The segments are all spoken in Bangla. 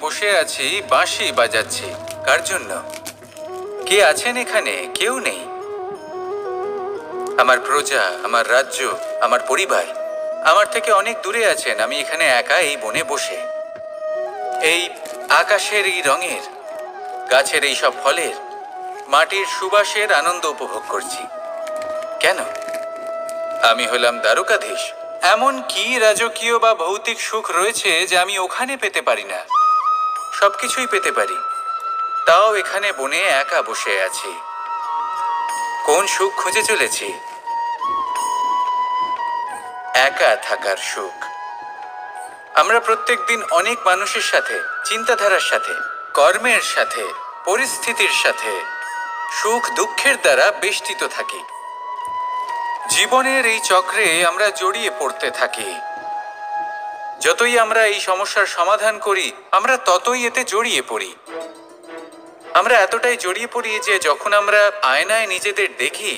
বসে আছি বাঁশি বাজাচ্ছি। কার জন্য? কে আছেন এখানে? কেউ নেই। আমার প্রজা, আমার রাজ্য, আমার পরিবার আমার থেকে অনেক দূরে আছেন। আমি এখানে একা এই বনে বসে এই আকাশের এই রঙের, গাছের এই সব ফলের, মাটির সুবাসের আনন্দ উপভোগ করছি। কেন? আমি হলাম দ্বারকাধীশ। এমন কি রাজকীয় বা ভৌতিক সুখ রয়েছে যে আমি ওখানে পেতে পারি না? সবকিছুই পেতে পারি, তাও এখানে বনে একা বসে আছি। কোন সুখ খুঁজে চলেছি? একা থাকার সুখ। আমরা প্রত্যেকদিন অনেক মানুষের সাথে, চিন্তাধারার সাথে, কর্মের সাথে, পরিস্থিতির সাথে, সুখ দুঃখের দ্বারা বেষ্টিত থাকি। জীবনের এই চক্রে আমরা জড়িয়ে পড়তে থাকি। যতই আমরা এই সমস্যার সমাধান করি, আমরা ততই এতে জড়িয়ে পড়ি। আমরা এতটাই জড়িয়ে পড়ি যে যখন আমরা আয়নায় নিজেদের দেখি,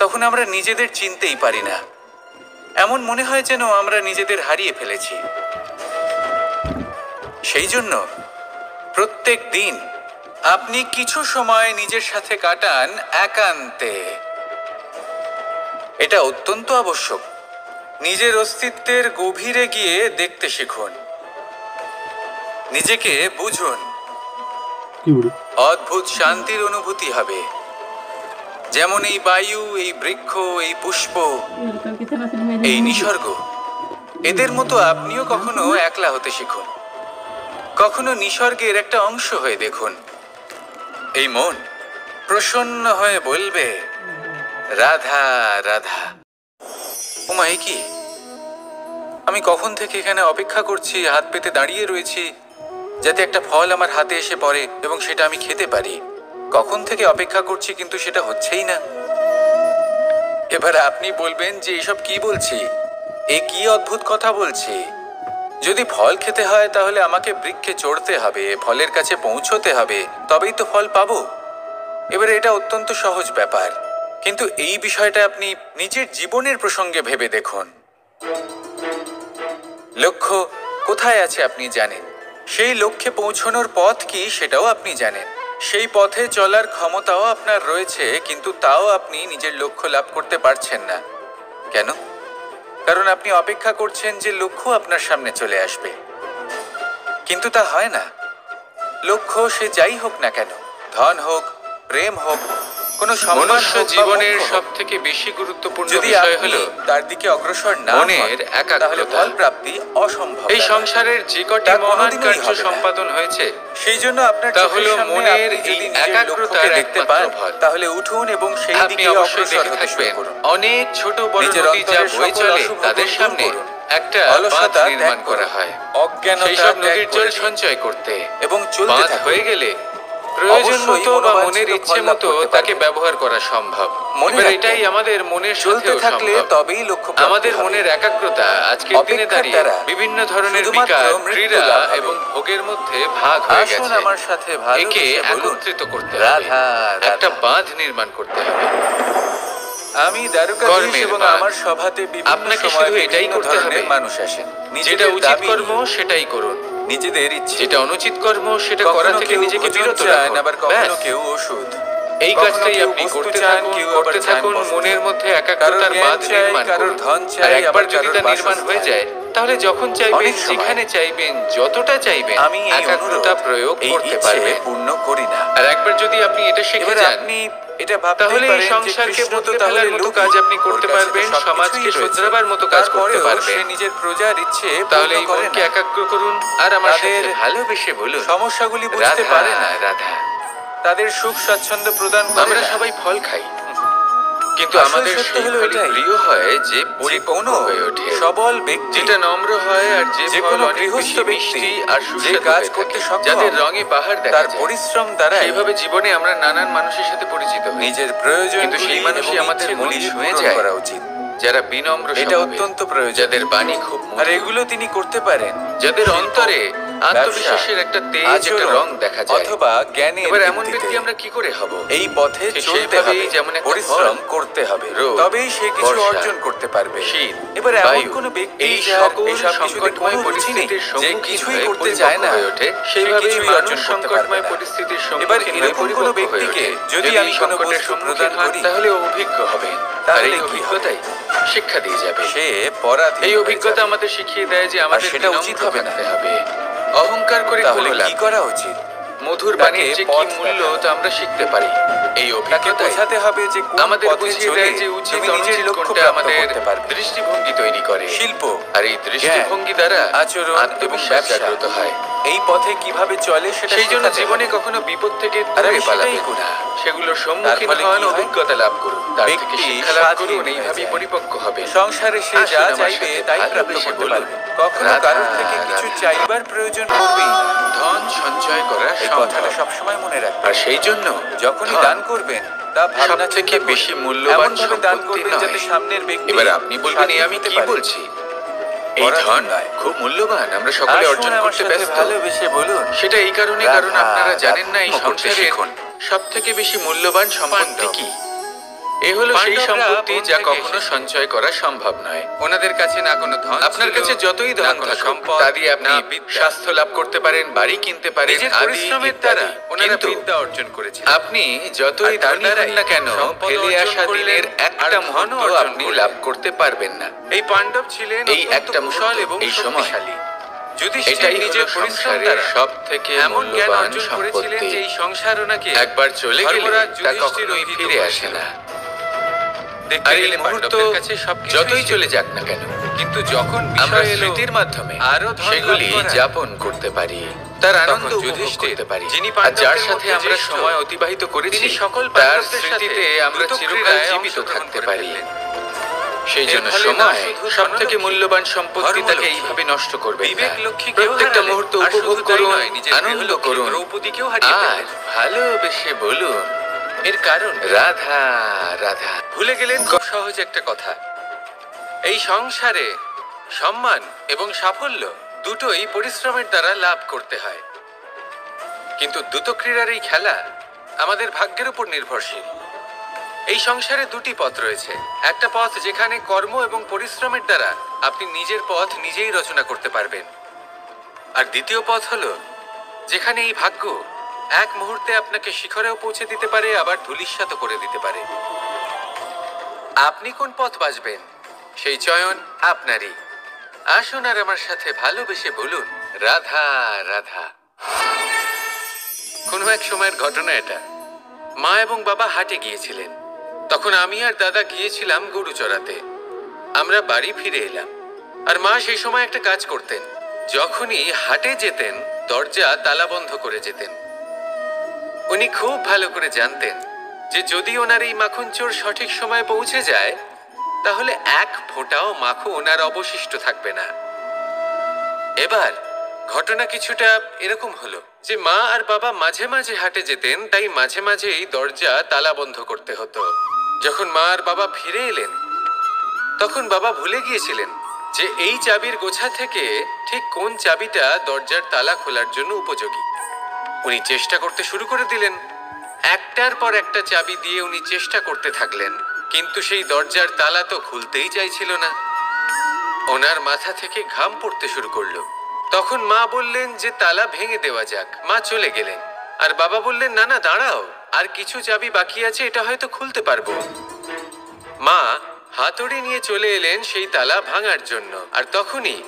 তখন আমরা নিজেদের চিনতেই পারি না। এমন মনে হয় যেন আমরা নিজেদের হারিয়ে ফেলেছি। সেই জন্য প্রত্যেক দিন আপনি কিছু সময় নিজের সাথে কাটান একান্তে। এটা অত্যন্ত আবশ্যক। নিজের অস্তিত্বের গভীরে গিয়ে দেখতে শিখুন, নিজেকে বুঝুন। অদ্ভুত শান্তির অনুভূতি হবে। যেমন এই বায়ু, এই বৃক্ষ, এই পুষ্প, এই নিসর্গ, এদের মতো আপনিও কখনো একলা হতে শিখুন। কখনো নিসর্গের একটা অংশ হয়ে দেখুন। এই মন প্রসন্ন হয়ে বলবে, রাধা রাধা। ওমা, এ কি? আমি কখন থেকে এখানে অপেক্ষা করছি, হাত পেতে দাঁড়িয়ে রয়েছি যাতে একটা ফল আমার হাতে এসে পড়ে এবং সেটা আমি খেতে পারি। কখন থেকে অপেক্ষা করছি, কিন্তু সেটা হচ্ছেই না। এবার আপনি বলবেন যে এসব কি বলছি, এ কি অদ্ভুত কথা বলছি। যদি ফল খেতে হয় তাহলে আমাকে বৃক্ষে চড়তে হবে, ফলের কাছে পৌঁছতে হবে, তবেই তো ফল পাবো। এবারে এটা অত্যন্ত সহজ ব্যাপার, কিন্তু এই বিষয়টা আপনি নিজের জীবনের প্রসঙ্গে ভেবে দেখুন। লক্ষ্য কোথায় আছে আপনি জানেন, সেই লক্ষ্যে পৌঁছানোর পথ কি সেটাও আপনি জানেন, সেই পথে চলার ক্ষমতাও আপনার রয়েছে, কিন্তু তাও আপনি নিজের লক্ষ্য লাভ করতে পারছেন না। কেন? কারণ আপনি অপেক্ষা করছেন যে লক্ষ্য আপনার সামনে চলে আসবে, কিন্তু তা হয় না। লক্ষ্য সে যাই হোক না কেন, ধন হোক, প্রেম হোক, কোন মনুষ্য জীবনের সবথেকে বেশি গুরুত্বপূর্ণ বিষয় হলো তার দিকে অগ্রসর না মনের একাগ্রতা। তাহলে ফল প্রাপ্তি অসম্ভব। এই সংসারের যে কটি মহান কার্য সম্পাদন হয়েছে, সেই জন্য আপনার তাহলে মনের এই একাগ্রতা দেখতে পান, তাহলে উঠুন এবং সেই দিকে অগ্রসর হতে শুরু করুন। অনেক ছোট বড় নদী যা বয়ে চলে তাদের সামনে একটা বাঁধ নির্মাণ করা হয় অজ্ঞানতা, সেই সব নদীর জল সঞ্চয় করতে, এবং চলতে হয়ে গেলে প্রয়োজন মতো বা মনের ইচ্ছে মতো তাকে ব্যবহার করা সম্ভব। এবার এটাই আমাদের মনের চলতে থাকলে তবেই লক্ষ্য। আমাদের মনের একাগ্রতা আজকের দিনে দাঁড়িয়ে বিভিন্ন ধরনের বিকার, ক্রীড়া এবং ভোগের মধ্যে ভাগ হয়ে গেছে। আমার সাথে একে একত্রিত করতে হবে, একটা বাঁধ নির্মাণ করতে হবে। আমি দ্বারকাধীশ এবং আমার সভাতে আপনাকে শুধু এটাই করতে হবে। মানুষ আসেন, যেটা উচিত কর্ম সেটাই করুন, নিজেদের ইচ্ছে। যেটা অনুচিত কর্ম সেটা করা থেকে নিজেকে বিরত রাখুন। আবার কখনো কেউ ওষুধ, এই কাজটাই আপনি করতে থাকুন। মনের মধ্যে একাগ্রতার বাঁধ নির্মাণ করুন। আর একবার যদি তা নির্মাণ হয়ে যায়, তাহলে যখন চাইবেন, যেখানে চাইবেন, যতটা চাইবেন, আমি একাগ্রতা প্রয়োগ করতে পারবেন। পূর্ণ করি না। আর একবার যদি আপনি এটা শিখে যান, তাহলে এই সংসারকে বদলে ফেলার মতো কাজ আপনি করতে পারবেন, সমাজকে শুধরাবার মতো কাজ করতে পারবেন। নিজের প্রজার ইচ্ছে তাহলে এই মনকে একাগ্র করুন আর আমার সাথে ভালোবেসে বলুন, সমস্যাগুলি বুঝতে পারে না রাধা, তাদের সুখ স্বাচ্ছন্দ্য প্রদান করে। আমরা সবাই ফল খাই, কিন্তু আমাদের সেই ফলই প্রিয় হয় যে পরিপূর্ণ হয়ে ওঠে, সবল ব্যক্তি, যেটা নম্র হয়, আর যে কোনো গৃহস্থ ব্যক্তি আর যে কাজ করতে সক্ষম, যাদের রঙে বাহার দেখা যায়, তার পরিশ্রম দ্বারা। এইভাবে জীবনে আমরা নানান মানুষের সাথে পরিচিত হই, নিজের প্রয়োজন, কিন্তু সেই মানুষই আমাদের মন ছুঁয়ে যায় করা উচিত, যারা বিনম্র, এটা অত্যন্ত প্রয়োজন, যাদের বাণী খুব, আর এগুলো তিনি করতে পারেন, যাদের অন্তরে আত্মবিশ্বাসের একটা তেজ, একটা রং দেখা যায়। অথবা জ্ঞানের এবার এমন ভিত্তিতে ব্যক্তি আমরা কি করে হব? এই পথে চলতে হবে, যেমন একটা পরিশ্রম ফল, করতে হবে, রোদ, তবেই সে কিছু বর্ষা, অর্জন করতে পারবে। শীত, এবার এমন বায়ু, কোনো ব্যক্তি এই যার সকল এসব কিছুতে কোনো সংকটময় রুচি নেই, পরিস্থিতির যে সম্মুখীন কিছুই হয়ে করতে চায় না, হয়ে ওঠে, সে সেইভাবেই কিছুই মানুষ অর্জন করতে পারবে সংকটময় না। পরিস্থিতির এবার সম্মুখীন হয়ে এরকম কোনো পরিপক্ক হয়ে ব্যক্তিকে ওঠে। যদি আমি কোনো সংকটের বস্তু সম্মুখীন প্রদান হয়, করি, তাহলে ও অভিজ্ঞ হবে। আর তাহলে এই কি অভিজ্ঞতাই শিক্ষা দিয়ে যাবে। সে পরাধীন এই হয়ে অভিজ্ঞতা যাবে। আমাদের শিখিয়ে দেয় যে আমাদের সেটা বিনম্র উচিত হবে না। থাকতে হবে। অহংকার করে তাহলে কোনো লাভ কি নেই। করা উচিত? মধুর তাকে বাণীর যে কি পথ মূল্য দেখানো। তা আমরা শিখতে পারি। এই তাকে অভিজ্ঞতাই বোঝাতে হবে যে কোন আমাদের পথে বুঝিয়ে চলে দেয় যে উচিত তুমি নিজের অনুচিত লক্ষ্য কোনটা প্রাপ্ত আমাদের করতে পারবে। দৃষ্টিভঙ্গি তৈরি করে। শিল্প, আর এই দৃষ্টিভঙ্গি দ্বারা আচরণ এবং আত্মবিশ্বাস ব্যবসা জাগ্রত হয়। এই পথে কিভাবে চলে সেটা সেই জন্য শেখাতে জীবনে হবে। কখনো বিপদ থেকে আর দূরে আমি সেটাই পালাবেন করি। না। সেগুলোর সম্মুখীন তার ফলে হন, কি হয়? অভিজ্ঞতা লাভ করুন, তার থেকে ব্যক্তি শিক্ষা লাভ স্বাধীন করুন, হয়ে এইভাবেই যায়। পরিপক্ক হবে। সংসারে সে আসুন যা আমার চাইবে সাথে তাই প্রাপ্ত ভালোবেসে করতে বলুন, পারবে। কখনো রাধা, কারোর থেকে কিছু রাধা। চাইবার প্রয়োজন পড়বেই না। ধন সঞ্চয় করা এই সম্ভব। কথাটা সবসময় মনে রাখবে। আর সেই জন্য যখনই ধন দান করবেন তা ভাবনা সব থেকে চিন্তা বেশি করবেন। মূল্যবান এমনভাবে দান সম্পত্তি করবেন যাতে নয়। সামনের ব্যক্তি এবার আপনি বলবেন, স্বাধীন আমি হতে কি পারে। বলছি? এই পরাধীন ধন নয়। খুব মূল্যবান, আমরা সকলে আসুন অর্জন আমার করতে সাথে ব্যস্ত। ভালোবেসে বলুন, সেটা এই কারণে, কারণ রাধা, আপনারা জানেন না এই রাধা করতে সংসারের শিখুন। সব থেকে বেশি মূল্যবান সম্পত্তি পাণ্ডব। কি। এ হলো সেই পাণ্ডবরা সম্পত্তি বন যা থেকে কখনো এসেছে। সঞ্চয় করা সম্ভব নয়। ওনাদের কাছে না কোনো ধন আপনার ছিল, কাছে যতই না ধন কোনো থাকুক, সম্পদ, তা দিয়ে আপনি না বিদ্যা। স্বাস্থ্য লাভ করতে পারেন, বাড়ি কিনতে পারেন, নিজের আদি পরিশ্রমের ইত্যাদি। দ্বারা ওনারা কিন্তু বিদ্যা অর্জন করেছেন। আপনি যতই আর তার ধনী হন দ্বারাই না কেন, সম্পদ ফেলে অর্জন আসা করলেন, দিনের আর একটা ধনও মুহূর্ত অর্জন আপনি করলেন। লাভ করতে পারবেন না। এই পাণ্ডব ছিলেন এই অত্যন্ত একটা কুশল মুহূর্ত, এবং এই সময়। শক্তিশালী। এটাই নিজের হলো পরিশ্রম সংসারের দ্বারা সব থেকে এমন জ্ঞান মূল্যবান অর্জন করেছিলেন সম্পত্তি। যে এই সংসার ওনাকে একবার চলে গেলে ধর্মরাজ তা যুধিষ্ঠির কখনোই অভিহিত ফিরে আসে করেছিল। না। দেখতে আর এই গেলে মুহূর্ত পাণ্ডবদের কাছে সবকিছুই যতই ছিল। চলে যাক না কেন, কিন্তু যখন আমরা বিষয় এলো স্মৃতির মাধ্যমে আরো ধন লাভ সেগুলি করার, যাপন করতে পারি, তার আনন্দ তখন উপভোগ যুধিষ্ঠির, করতে পারি। যিনি আর পাণ্ডবদের যার মধ্যে সাথে আমরা জ্যেষ্ঠ, সময় অতিবাহিত করেছি, তিনি সকল তার পাণ্ডবদের স্মৃতিতে সাথে আমরা দ্রুত চিরকাল ক্রীড়ায় জীবিত অংশগ্রহণ থাকতে করে পারি। ফেললেন। সেই জন্য এর ফলে না সময় শুধু সব থেকে ধনলক্ষ্মী, মূল্যবান সম্পত্তি, তাকে ধর্মলক্ষ্মী, এইভাবে নষ্ট করবে না। বিবেকলক্ষ্মী কেউ প্রত্যেকটা হারালেন। মুহূর্ত আর উপভোগ শুধু তাই করুন, নয়, নিজের আনন্দ গৃহলক্ষ্মী করুন, দ্রৌপদীকেও হারিয়ে আর ফেললেন। ভালোবেসে বলুন, এর কারণ রাধা, রাধা। ভুলে গেলেন খুব সহজ একটা কথা, এই সংসারে সম্মান এবং সাফল্য দুটোই পরিশ্রমের দ্বারা লাভ করতে হয়। কিন্তু দ্রুত ক্রীড়ার এই খেলা আমাদের ভাগ্যের উপর নির্ভরশীল। এই সংসারে দুটি পথ রয়েছে। একটা পথ যেখানে কর্ম এবং পরিশ্রমের দ্বারা আপনি নিজের পথ নিজেই রচনা করতে পারবেন, আর দ্বিতীয় পথ হলো যেখানে এই ভাগ্য এক মুহূর্তে আপনাকে শিখরেও পৌঁছে দিতে পারে, আবার ধূলিসাৎ করে দিতে পারে। আপনি কোন পথ বাছবেন সেই চয়ন আপনারই। আসুন আর আমার সাথে ভালোবেসে বলুন, রাধা, রাধা। কোনো এক সময়ের ঘটনা এটা। মা এবং বাবা হাটে গিয়েছিলেন, তখন আমি আর দাদা গিয়েছিলাম গরু চড়াতে। আমরা বাড়ি ফিরে এলাম, আর মা সেই সময় একটা কাজ করতেন। যখনই হাটে যেতেন দরজা তালা বন্ধ করে যেতেন। উনি খুব ভালো করে জানতেন যে যদি ওনার এই মাখন চোর সঠিক সময়ে পৌঁছে যায় তাহলে এক ফোঁটাও মাখন ওনার অবশিষ্ট থাকবে না। এবার ঘটনা কিছুটা এরকম হলো যে মা আর বাবা মাঝে মাঝে হাটে যেতেন, তাই মাঝে মাঝেই দরজা তালা বন্ধ করতে হতো। যখন মা আর বাবা ফিরে এলেন তখন বাবা ভুলে গিয়েছিলেন যে এই চাবির গোছা থেকে ঠিক কোন চাবিটা দরজার তালা খোলার জন্য উপযোগী। উনি চেষ্টা করতে শুরু করে দিলেন। একটার পর একটা চাবি দিয়ে উনি চেষ্টা করতে থাকলেন, কিন্তু সেই দরজার তালা তো খুলতেই চাইছিল না। ওনার মাথা থেকে ঘাম পড়তে শুরু করলো। তখন মা বললেন যে তালা ভেঙে দেওয়া যাক। মা চলে গেলেন, আর বাবা বললেন না না দাঁড়াও, আর কিছু চাবি বাকি আছে, এটা হয়তো খুলতে পারবো। মা হাতুড়ি নিয়ে চলে এলেন সেই তালা ভাঙার জন্য, আর তখনই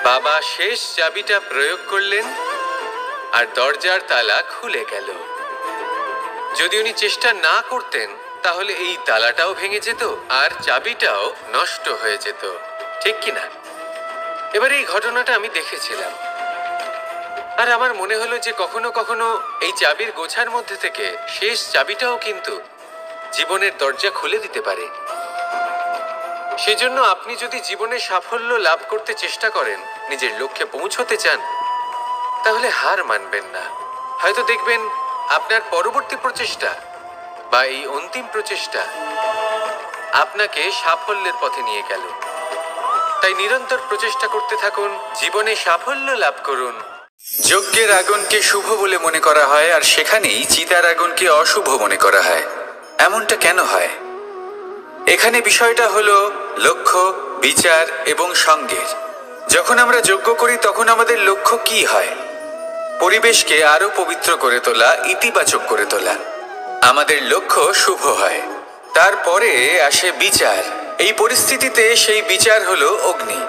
বাবা শেষ চাবিটা প্রয়োগ করলেন আর দরজার তালা খুলে গেল। যদি উনি চেষ্টা না করতেন তাহলে এই তালাটাও ভেঙে যেত আর চাবিটাও নষ্ট হয়ে যেত, ঠিক কিনা? এবার এই ঘটনাটা আমি দেখেছিলাম, আর আমার মনে হলো যে কখনো কখনো এই চাবির গোছার মধ্যে থেকে শেষ চাবিটাও কিন্তু জীবনের দরজা খুলে দিতে পারে। সেজন্য আপনি যদি জীবনে সাফল্য লাভ করতে চেষ্টা করেন, নিজের লক্ষ্যে পৌঁছতে চান, তাহলে হার মানবেন না। হয়তো দেখবেন আপনার পরবর্তী প্রচেষ্টা বা এই অন্তিম প্রচেষ্টা আপনাকে সাফল্যের পথে নিয়ে গেল। তাই নিরন্তর প্রচেষ্টা করতে থাকুন, জীবনে সাফল্য লাভ করুন। যজ্ঞের আগুনকে শুভ বলে মনে করা হয়, আর সেখানেই চিতার আগুনকে অশুভ মনে করা হয়। এমনটা কেন হয়? এখানে বিষয়টা হলো লক্ষ্য, বিচার এবং সঙ্গের। যখন আমরা যজ্ঞ করি তখন আমাদের লক্ষ্য কি হয়? পরিবেশকে আরো পবিত্র করে তোলা, ইতিবাচক করে তোলা। আমাদের লক্ষ্য শুভ হয়। তারপরে আসে বিচার। এই পরিস্থিতিতে সেই বিচার হলো অগ্নি।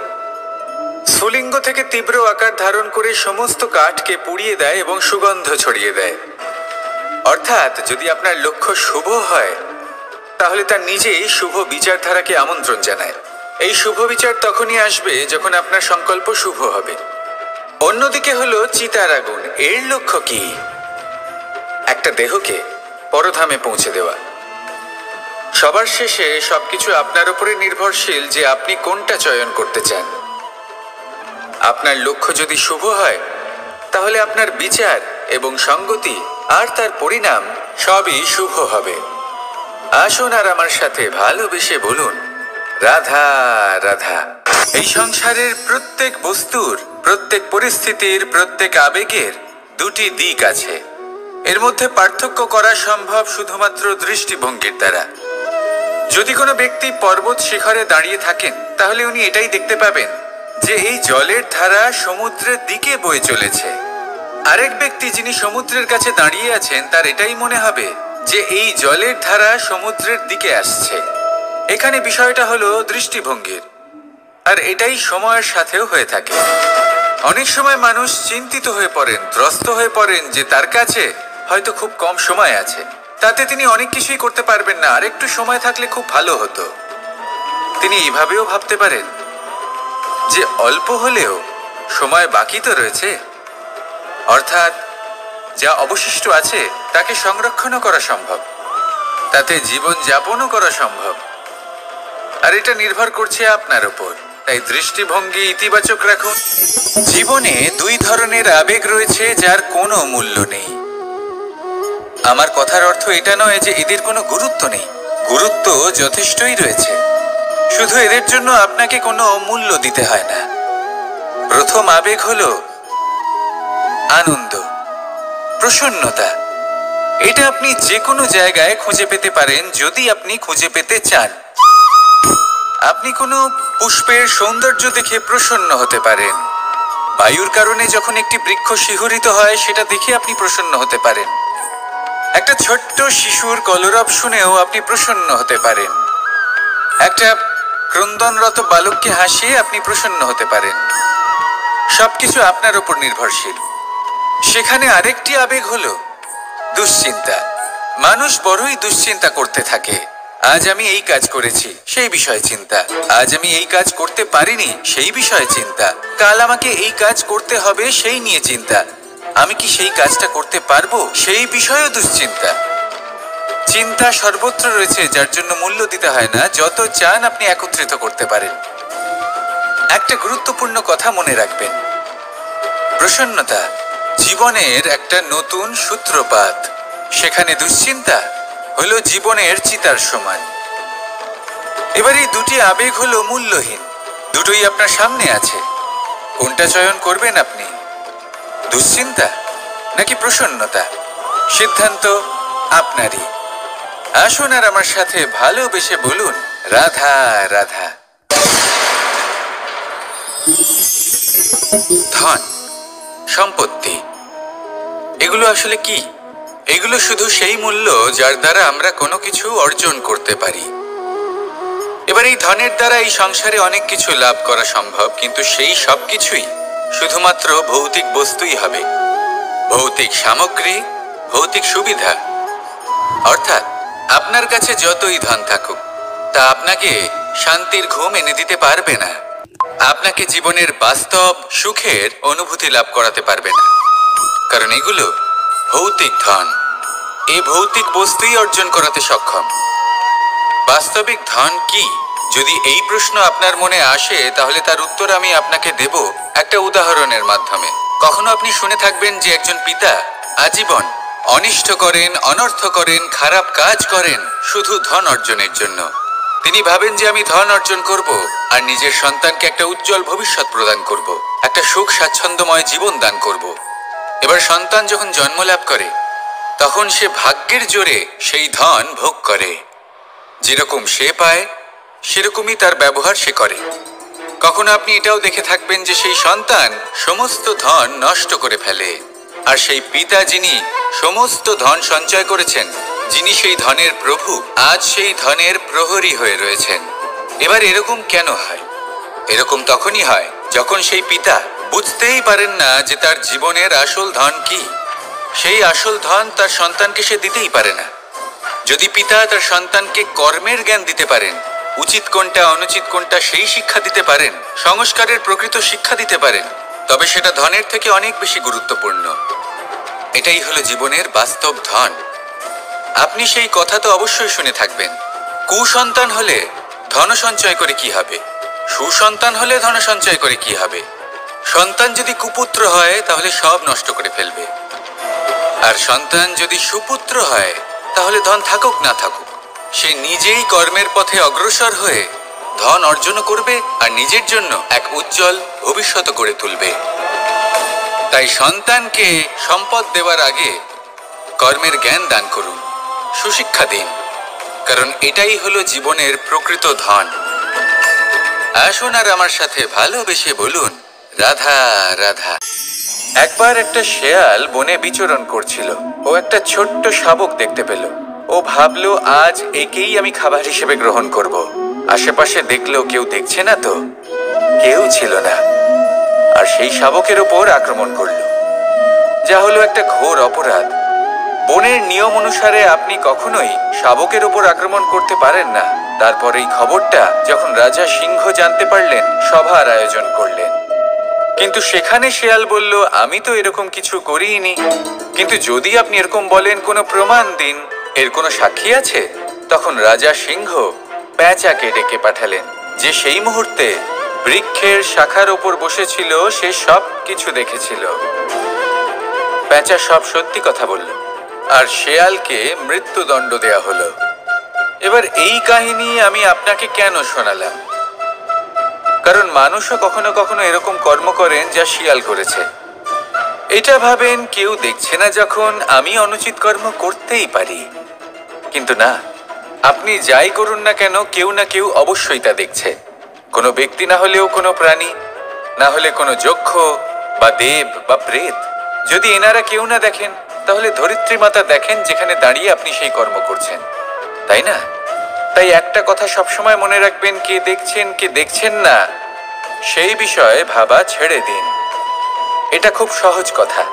স্ফুলিঙ্গ থেকে তীব্র আকার ধারণ করে সমস্ত কাঠকে পুড়িয়ে দেয় এবং সুগন্ধ ছড়িয়ে দেয়। অর্থাৎ যদি আপনার লক্ষ্য শুভ হয় তাহলে তার নিজেই শুভ বিচারধারাকে আমন্ত্রণ জানায়। এই শুভ বিচার তখনই আসবে যখন আপনার সংকল্প শুভ হবে। অন্যদিকে হলো চিতার আগুন। এর লক্ষ্য কি? একটা দেহকে পরধামে পৌঁছে দেওয়া। সবার শেষে সবকিছু আপনার উপরে নির্ভরশীল যে আপনি কোনটা চয়ন করতে চান। আপনার লক্ষ্য যদি শুভ হয় তাহলে আপনার বিচার এবং সঙ্গতি আর তার পরিণাম সবই শুভ হবে। আসুন আর আমার সাথে ভালোবেসে বলুন, রাধা রাধা। এই সংসারের প্রত্যেক বস্তুর, প্রত্যেক পরিস্থিতির, প্রত্যেক আবেগের দুটি দিক আছে। এর মধ্যে পার্থক্য করা সম্ভব শুধুমাত্র দৃষ্টিভঙ্গির দ্বারা। যদি কোনো ব্যক্তি পর্বত শিখরে দাঁড়িয়ে থাকেন তাহলে উনি এটাই দেখতে পাবেন যে এই জলের ধারা সমুদ্রের দিকে বয়ে চলেছে। আরেক ব্যক্তি যিনি সমুদ্রের কাছে দাঁড়িয়ে আছেন তার এটাই মনে হবে যে এই জলের ধারা সমুদ্রের দিকে আসছে। এখানে বিষয়টা হলো দৃষ্টিভঙ্গির, আর এটাই সময়ের সাথেও হয়ে থাকে। অনেক সময় মানুষ চিন্তিত হয়ে পড়েন, ত্রস্ত হয়ে পড়েন যে তার কাছে হয়তো খুব কম সময় আছে, তাতে তিনি অনেক কিছুই করতে পারবেন না, আর একটু সময় থাকলে খুব ভালো হতো। তিনি এইভাবেও ভাবতে পারেন যে অল্প হলেও সময় বাকি তো রয়েছে, অর্থাৎ যা অবশিষ্ট আছে তাকে সংরক্ষণও করা সম্ভব, তাতে জীবন যাপনও করা সম্ভব। আর এটা নির্ভর করছে আপনার উপর। তাই দৃষ্টিভঙ্গি ইতিবাচক রাখুন। জীবনে দুই ধরনের আবেগ রয়েছে যার কোনো মূল্য নেই। আমার কথার অর্থ এটা নয় যে এদের কোনো গুরুত্ব নেই। গুরুত্ব যথেষ্টই রয়েছে, শুধু এদের জন্য আপনাকে কোনো মূল্য দিতে হয় না। প্রথম আবেগ হলো আনন্দ, প্রসন্নতা। এটা আপনি যে কোনো জায়গায় খুঁজে পেতে পারেন যদি আপনি খুঁজে পেতে চান। আপনি কোনো পুষ্পের সৌন্দর্য দেখে প্রসন্ন হতে পারেন। বায়ুর কারণে যখন একটি বৃক্ষ শিহরিত হয় সেটা দেখে আপনি প্রসন্ন হতে পারেন। একটা ছোট্ট শিশুর কলরব শুনেও আপনি প্রসন্ন হতে পারেন। একটা ক্রন্দনরত বালককে হাসিয়ে আপনি প্রসন্ন হতে পারেন। সবকিছু আপনার উপর নির্ভরশীল। সেখানে আরেকটি আবেগ হলো দুশ্চিন্তা। মানুষ বড়ই দুশ্চিন্তা করতে থাকে। আজ আমি এই কাজ করেছি, সেই বিষয়ে চিন্তা। আজ আমি এই কাজ করতে পারিনি, সেই বিষয়ে চিন্তা। কাল আমাকে এই কাজ করতে হবে, সেই নিয়ে চিন্তা। আমি কি সেই কাজটা করতে পারবো, সেই বিষয়েও দুশ্চিন্তা। চিন্তা সর্বত্র রয়েছে, যার জন্য মূল্য দিতে হয় না। যত চান আপনি একত্রিত করতে পারেন। একটা গুরুত্বপূর্ণ কথা মনে রাখবেন, প্রসন্নতা জীবনের একটা নতুন সূত্রপাত। সেখানে দুশ্চিন্তা হলো জীবনের চিতার সমান। এবার এই দুটি আবেগ হলো মূল্যহীন, দুটোই আপনার সামনে আছে। কোনটা চয়ন করবেন আপনি, দুশ্চিন্তা নাকি প্রসন্নতা? সিদ্ধান্ত আপনারই। আসুন আর আমার সাথে ভালোবেসে বলুন, রাধা রাধা। ধন, সম্পত্তি, এগুলো আসলে কি? এগুলো শুধু সেই মূল্য যার দ্বারা আমরা কোনো কিছু অর্জন করতে পারি। এবার এই ধনের দ্বারা এই সংসারে অনেক কিছু লাভ করা সম্ভব, কিন্তু সেই সব কিছুই শুধুমাত্র ভৌতিক বস্তুই হবে। ভৌতিক সামগ্রী, ভৌতিক সুবিধা। অর্থাৎ আপনার কাছে যতই ধন থাকুক তা আপনাকে শান্তির ঘুম এনে দিতে পারবে না। আপনাকে জীবনের বাস্তব সুখের অনুভূতি লাভ করাতে পারবে না, কারণ এগুলো ভৌতিক ধন। এই ভৌতিক বস্তুই অর্জন করাতে সক্ষম। বাস্তবিক ধন কি? যদি এই প্রশ্ন আপনার মনে আসে তাহলে তার উত্তর আমি আপনাকে দেব একটা উদাহরণের মাধ্যমে। কখনো আপনি শুনে থাকবেন যে একজন পিতা আজীবন অনিষ্ট করেন, অনর্থ করেন, খারাপ কাজ করেন শুধু ধন অর্জনের জন্য। তিনি ভাবেন যে আমি ধন অর্জন করব আর নিজের সন্তানকে একটা উজ্জ্বল ভবিষ্যৎ প্রদান করব, একটা সুখ স্বাচ্ছন্দ্যময় জীবন দান করব। এবার সন্তান যখন জন্ম লাভ করে তখন সে ভাগ্যের জোরে সেই ধন ভোগ করে। যেরকম সে পায় সেরকমই তার ব্যবহার সে করে। কখনো আপনি এটাও দেখে থাকবেন যে সেই সন্তান সমস্ত ধন নষ্ট করে ফেলে, আর সেই পিতা যিনি সমস্ত ধন সঞ্চয় করেছেন, যিনি সেই ধনের প্রভু, আজ সেই ধনের প্রহরী হয়ে রয়েছেন। এবার এরকম কেন হয়? এরকম তখনই হয় যখন সেই পিতা বুঝতেই পারেন না যে তার জীবনের আসল ধন কি। সেই আসল ধন তার সন্তানকে সে দিতেই পারে না। যদি পিতা তার সন্তানকে কর্মের জ্ঞান দিতে পারেন, উচিত কোনটা অনুচিত কোনটা সেই শিক্ষা দিতে পারেন, সংস্কারের প্রকৃত শিক্ষা দিতে পারেন, তবে সেটা ধনের থেকে অনেক বেশি গুরুত্বপূর্ণ। এটাই হলো জীবনের বাস্তব ধন। আপনি সেই কথা তো অবশ্যই শুনে থাকবেন, কুসন্তান হলে ধন সঞ্চয় করে কি হবে, সুসন্তান হলে ধন সঞ্চয় করে কি হবে। সন্তান যদি কুপুত্র হয় তাহলে সব নষ্ট করে ফেলবে, আর সন্তান যদি সুপুত্র হয় তাহলে ধন থাকুক না থাকুক সে নিজেই কর্মের পথে অগ্রসর হয়ে ধন অর্জন করবে আর নিজের জন্য এক উজ্জ্বল ভবিষ্যৎ গড়ে তুলবে। তাই সন্তানকে সম্পদ দেওয়ার আগে কর্মের জ্ঞান দান করুন, সুশিক্ষা দিন, কারণ এটাই হলো জীবনের প্রকৃত ধন। আসুন আর আমার সাথে ভালোবেসে বলুন, রাধা রাধা। একবার একটা শেয়াল বনে বিচরণ করছিল। ও একটা ছোট্ট শাবক দেখতে পেল। ও ভাবলো, আজ একেই আমি খাবার হিসেবে গ্রহণ করব। আশেপাশে দেখলো কেউ দেখছে না তো, কেউ ছিল না, আর সেই শাবকের ওপর আক্রমণ করলো, যা হলো একটা ঘোর অপরাধ। বনের নিয়ম অনুসারে আপনি কখনোই শাবকের ওপর আক্রমণ করতে পারেন না। তারপর এই খবরটা যখন রাজা সিংহ জানতে পারলেন, সভার আয়োজন করলেন। কিন্তু সেখানে শেয়াল বলল, আমি তো এরকম কিছু করিনি। কিন্তু যদি আপনি এরকম বলেন, কোনো প্রমাণ দিন, এর কোনো সাক্ষী আছে? তখন রাজা সিংহ পেঁচাকে ডেকে পাঠালেন, যে সেই মুহূর্তে বৃক্ষের শাখার ওপর বসেছিল, সে সব কিছু দেখেছিল। পেঁচা সব সত্যি কথা বলল, আর শেয়ালকে মৃত্যুদণ্ড দেয়া হলো। এবার এই কাহিনী আমি আপনাকে কেন শোনালাম? কারণ মানুষও কখনো কখনো এরকম কর্ম করেন যা শিয়াল করেছে। এটা ভাবেন কেউ দেখছে না যখন, আমি অনুচিত কর্ম করতেই পারি। কিন্তু না, আপনি যাই করুন না কেন, কেউ না কেউ অবশ্যই তা দেখছে। কোনো ব্যক্তি না হলেও কোনো প্রাণী, না হলে কোনো যক্ষ বা দেব বা প্রেত। যদি এনারা কেউ না দেখেন, তাহলে ধরিত্রী মাতা দেখেন, যেখানে দাঁড়িয়ে আপনি সেই কর্ম করছেন, তাই না? তাই একটা কথা সবসময় মনে রাখবেন, কে দেখছেন কে দেখছেন না সেই বিষয়ে ভাবা ছেড়ে দিন। এটা খুব সহজ কথা।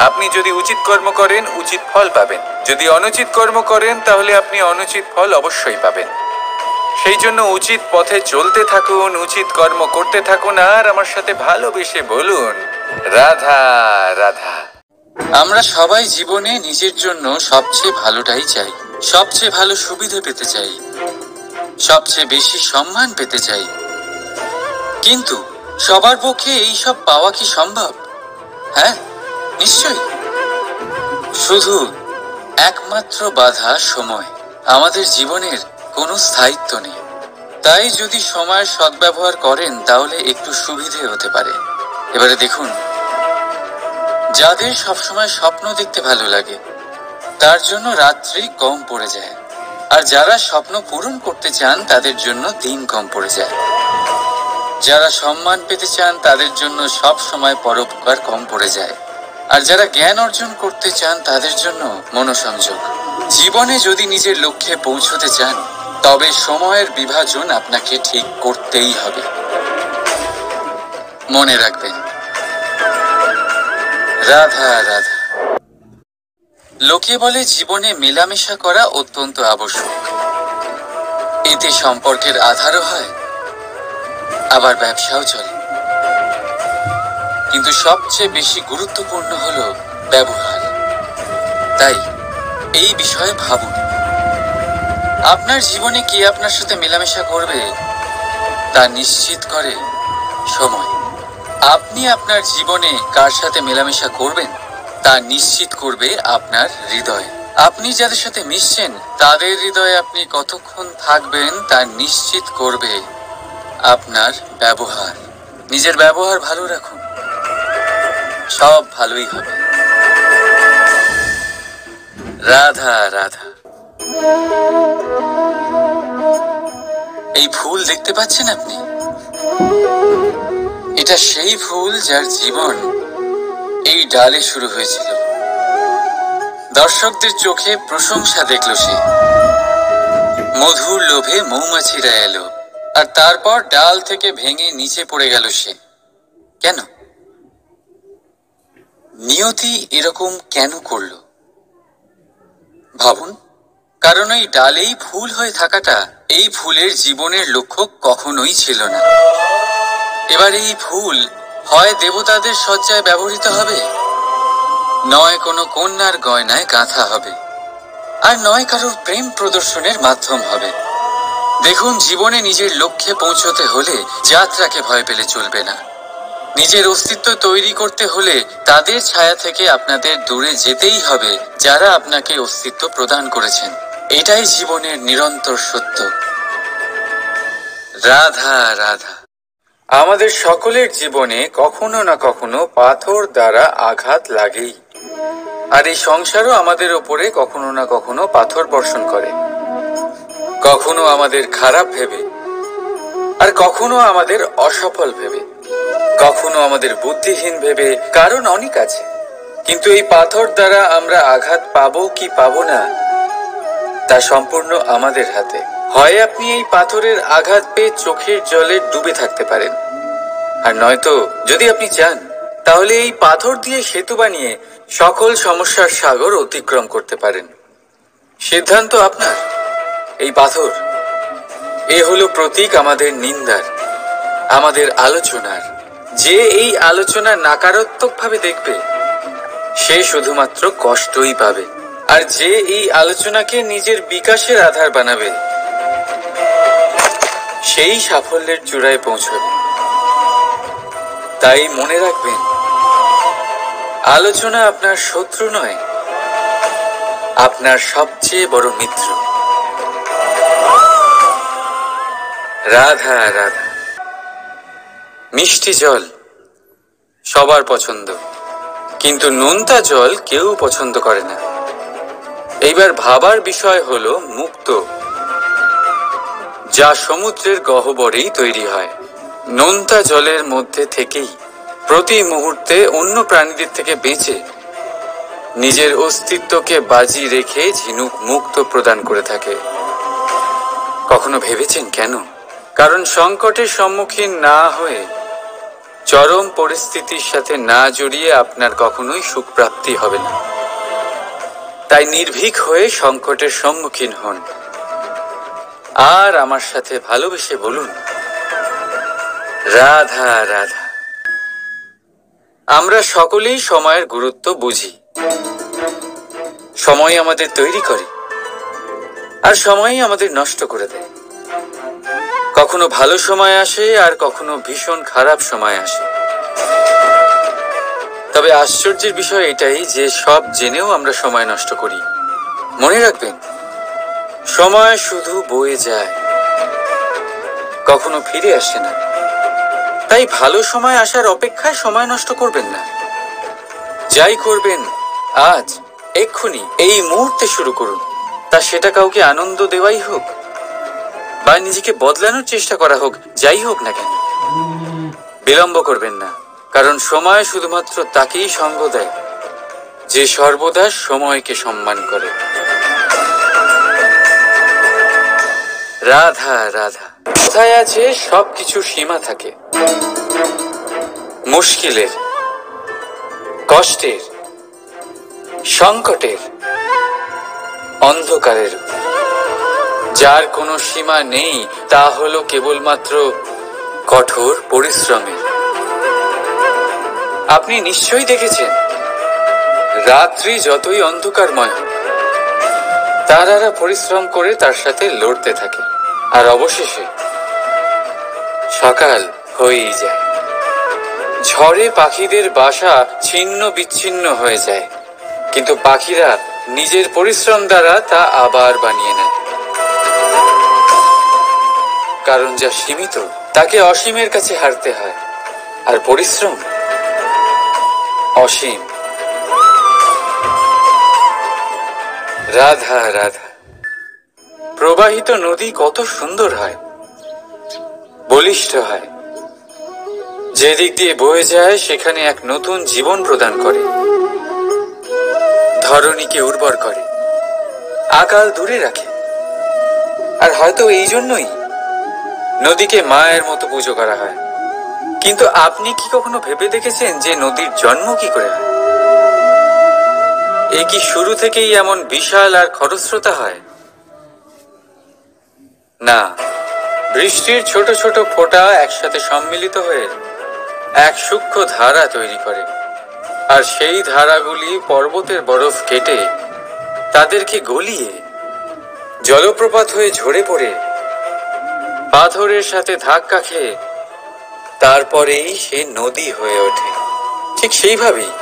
আপনি যদি উচিত কর্ম করেন, উচিত ফল পাবেন। যদি অনুচিত কর্ম করেন, তাহলে আপনি অনুচিত ফল অবশ্যই পাবেন। সেই জন্য উচিত পথে চলতে থাকুন, উচিত কর্ম করতে থাকুন, আর আমার সাথে ভালোবেসে বলুন, রাধা রাধা। আমরা সবাই জীবনে নিজের জন্য সবচেয়ে ভালোটাই চাই, সবচেয়ে ভালো সুবিধে পেতে চাই, সবচেয়ে বেশি সম্মান পেতে চাই। কিন্তু সবার পক্ষে এইসব পাওয়া কি সম্ভব? হ্যাঁ, নিশ্চয়ই। শুধু একমাত্র বাধা সময়। আমাদের জীবনের কোনো স্থায়িত্ব নেই। তাই যদি সময়ের সদ্ব্যবহার করেন, তাহলে একটু সুবিধে হতে পারে। এবারে দেখুন, যাদের সবসময় স্বপ্ন দেখতে ভালো লাগে, তার জন্য রাত্রি কম পড়ে যায়। আর যারা স্বপ্ন পূরণ করতে চান, তাদের জন্য দিন কম পড়ে যায়। যারা সম্মান পেতে চান, তাদের জন্য সব সময় পরোপকার কম পড়ে যায়। আর যারা জ্ঞান অর্জন করতে চান, তাদের জন্য মনোসংযোগ। জীবনে যদি নিজের লক্ষ্যে পৌঁছতে চান, তবে সময়ের বিভাজন আপনাকে ঠিক করতেই হবে। মনে রাখবেন, রাধা রাধা। লোকে বলে জীবনে মেলামেশা করা অত্যন্ত আবশ্যক। এতে সম্পর্কের আধারও হয়, আবার ব্যবসাও চলে। কিন্তু সবচেয়ে বেশি গুরুত্বপূর্ণ হলো ব্যবহার। তাই এই বিষয়ে ভাবুন, আপনার জীবনে কে আপনার সাথে মেলামেশা করবে তা নিশ্চিত করে সময়। আপনি আপনার জীবনে কার সাথে মেলামেশা করবেন তা নিশ্চিত করবে আপনার হৃদয়। আপনি যাদের সাথে মিশছেন তাদের হৃদয়ে আপনি কতক্ষণ থাকবেন তা নিশ্চিত করবে আপনার ব্যবহার। নিজের ব্যবহার ভালো রাখুন, সব ভালোই হবে। রাধা রাধা। এই ফুল দেখতে পাচ্ছেন আপনি? এটা সেই ফুল যার জীবন এই ডালে শুরু হয়েছিল। দর্শকদের চোখে প্রশংসা দেখল সে, মধুর লোভে মৌমাছিরা এলো, আর তারপর ডাল থেকে ভেঙে নিচে পড়ে গেল সে। কেন? নিয়তি এরকম কেন করলো ভাবুন। কারণ এই ডালেই ফুল হয়ে থাকাটা এই ফুলের জীবনের লক্ষ্য কখনোই ছিল না। এবার এই ফুল হয় দেবতাদের সজ্জায় ব্যবহৃত হবে, নয় কোনো কন্যার গয়নায় গাঁথা হবে, আর নয় কারোর প্রেম প্রদর্শনের মাধ্যম হবে। দেখুন, জীবনে নিজের লক্ষ্যে পৌঁছতে হলে যাত্রাকে ভয় পেলে চলবে না। নিজের অস্তিত্ব তৈরি করতে হলে তাদের ছায়া থেকে আপনাদের দূরে যেতেই হবে যারা আপনাকে অস্তিত্ব প্রদান করেছেন। এটাই জীবনের নিরন্তর সত্য। রাধা রাধা। আমাদের সকলের জীবনে কখনো না কখনো পাথর দ্বারা আঘাত লাগেই, আর এই সংসারও আমাদের ওপরে কখনো না কখনো পাথর বর্ষণ করে। কখনো আমাদের খারাপ ভেবে, আর কখনো আমাদের অসফল ভেবে, কখনো আমাদের বুদ্ধিহীন ভেবে। কারণ অনেক আছে, কিন্তু এই পাথর দ্বারা আমরা আঘাত পাবো কি পাবো না তা সম্পূর্ণ আমাদের হাতে। হয় আপনি এই পাথরের আঘাত পেয়ে চোখের জলে ডুবে থাকতে পারেন, আর নয়তো যদি আপনি চান তাহলে এই পাথর দিয়ে সেতু বানিয়ে সকল সমস্যার সাগর অতিক্রম করতে পারেন। সিদ্ধান্ত আপনার। এই পাথর এ হলো প্রতীক আমাদের নিন্দার, আমাদের আলোচনার। যে এই আলোচনা নাকারাত্মকভাবে দেখবে সে শুধুমাত্র কষ্টই পাবে, আর যে এই আলোচনাকে নিজের বিকাশের আধার বানাবে সেই সাফল্যের চূড়ায় পৌঁছবে। তাই মনে রাখবেন, আলোচনা আপনার শত্রু নয়, আপনার সবচেয়ে বড় মিত্র। রাধা রাধা। মিষ্টি জল সবার পছন্দ, কিন্তু নোনতা জল কেউ পছন্দ করে না। এইবার ভাবার বিষয় হলো মুক্ত, যা সমুদ্রের গহ্বরেই তৈরি হয়। নোনতা জলের মধ্যে থেকেই প্রতি মুহূর্তে অন্য প্রাণীদের থেকে বেঁচে নিজের অস্তিত্বকে বাজি রেখে ঝিনুক মুক্ত প্রদান করে থাকে। কখনো ভেবেছেন কেন? কারণ সংকটের সম্মুখীন না হয়ে, চরম পরিস্থিতির সাথে না জড়িয়ে আপনার কখনোই সুখ প্রাপ্তি হবে না। তাই নির্ভীক হয়ে সংকটের সম্মুখীন হন, আর আমার সাথে ভালোবেসে বলুন, রাধা রাধা। আমরা সকলেই সময়ের গুরুত্ব বুঝি। সময় আমাদের তৈরি করে, আর সময়ই আমাদের নষ্ট করে দেয়। কখনো ভালো সময় আসে, আর কখনো ভীষণ খারাপ সময় আসে। তবে আশ্চর্যের বিষয় এটাই যে সব জেনেও আমরা সময় নষ্ট করি। মনে রাখবেন, সময় শুধু বয়ে যায়, কখনো ফিরে আসে না। তাই ভালো সময় আসার অপেক্ষায় সময় নষ্ট করবেন না। যাই করবেন আজ, এক্ষুনি, এই মুহূর্তে শুরু করুন। তা সেটা কাউকে আনন্দ দেওয়াই হোক, বা নিজেকে বদলানোর চেষ্টা করা হোক, যাই হোক না কেন, বিলম্ব করবেন না। কারণ সময় শুধুমাত্র তাকেই সঙ্গ দেয় যে সর্বদা সময়কে সম্মান করে। রাধা রাধা। কোথায় আছে সবকিছু সীমা থাকে, মুশকিলের, কষ্টের, সংকটের, অন্ধকারের। যার কোনো সীমা নেই তা হলো কেবলমাত্র কঠোর পরিশ্রমের। আপনি নিশ্চয়ই দেখেছেন, রাত্রি যতই অন্ধকারময় হোক, তারারা পরিশ্রম করে তার সাথে লড়তে থাকে, আর অবশেষে সকাল হয়েই যায়। ঝড়ে পাখিদের বাসা ছিন্ন বিচ্ছিন্ন হয়ে যায়, কিন্তু পাখিরা নিজের পরিশ্রম দ্বারা তা আবার বানিয়ে নেয়। কারণ যা সীমিত তাকে অসীমের কাছে হারতে হয়, আর পরিশ্রম অসীম। রাধা রাধা। প্রবাহিত নদী কত সুন্দর হয়, বলিষ্ঠ হয়। যেদিক দিয়ে বয়ে যায় সেখানে এক নতুন জীবন প্রদান করে, ধরণীকে উর্বর করে, আকাল দূরে রাখে। আর হয়তো এই জন্যই নদীকে মায়ের মতো পুজো করা হয়। কিন্তু আপনি কি কখনো ভেবে দেখেছেন যে নদীর জন্ম কি করে হয়? এ কি শুরু থেকেই এমন বিশাল আর খরস্রোতা হয়? না, বৃষ্টির ছোট ছোট ফোঁটা একসাথে সম্মিলিত হয়ে এক সূক্ষ্ম ধারা তৈরি করে, আর সেই ধারাগুলি পর্বতের বরফ কেটে তাদেরকে গলিয়ে জলপ্রপাত হয়ে ঝরে পড়ে পাথরের সাথে ধাক্কা খেয়ে তারপরেই সে নদী হয়ে ওঠে। ঠিক সেইভাবেই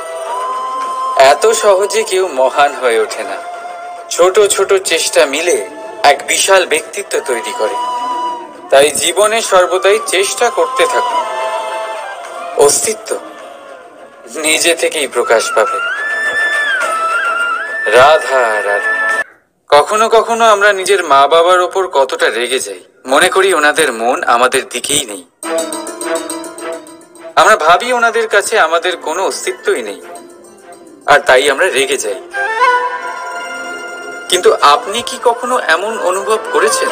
এত সহজে কেউ মহান হয়ে ওঠে না। ছোট ছোট চেষ্টা মিলে এক বিশাল ব্যক্তিত্ব তৈরি করে। তাই জীবনে সর্বদাই চেষ্টা করতে থাকুন। অস্তিত্ব নিজে থেকেই প্রকাশ পাবে। রাধা রাধা। কখনো কখনো আমরা নিজের মা বাবার ওপর কতটা রেগে যাই, মনে করি ওনাদের মন আমাদের দিকেই নেই। আমরা ভাবি ওনাদের কাছে আমাদের কোনো অস্তিত্বই নেই, আর তাই আমরা রেগে যাই। কিন্তু আপনি কি কখনো এমন অনুভব করেছেন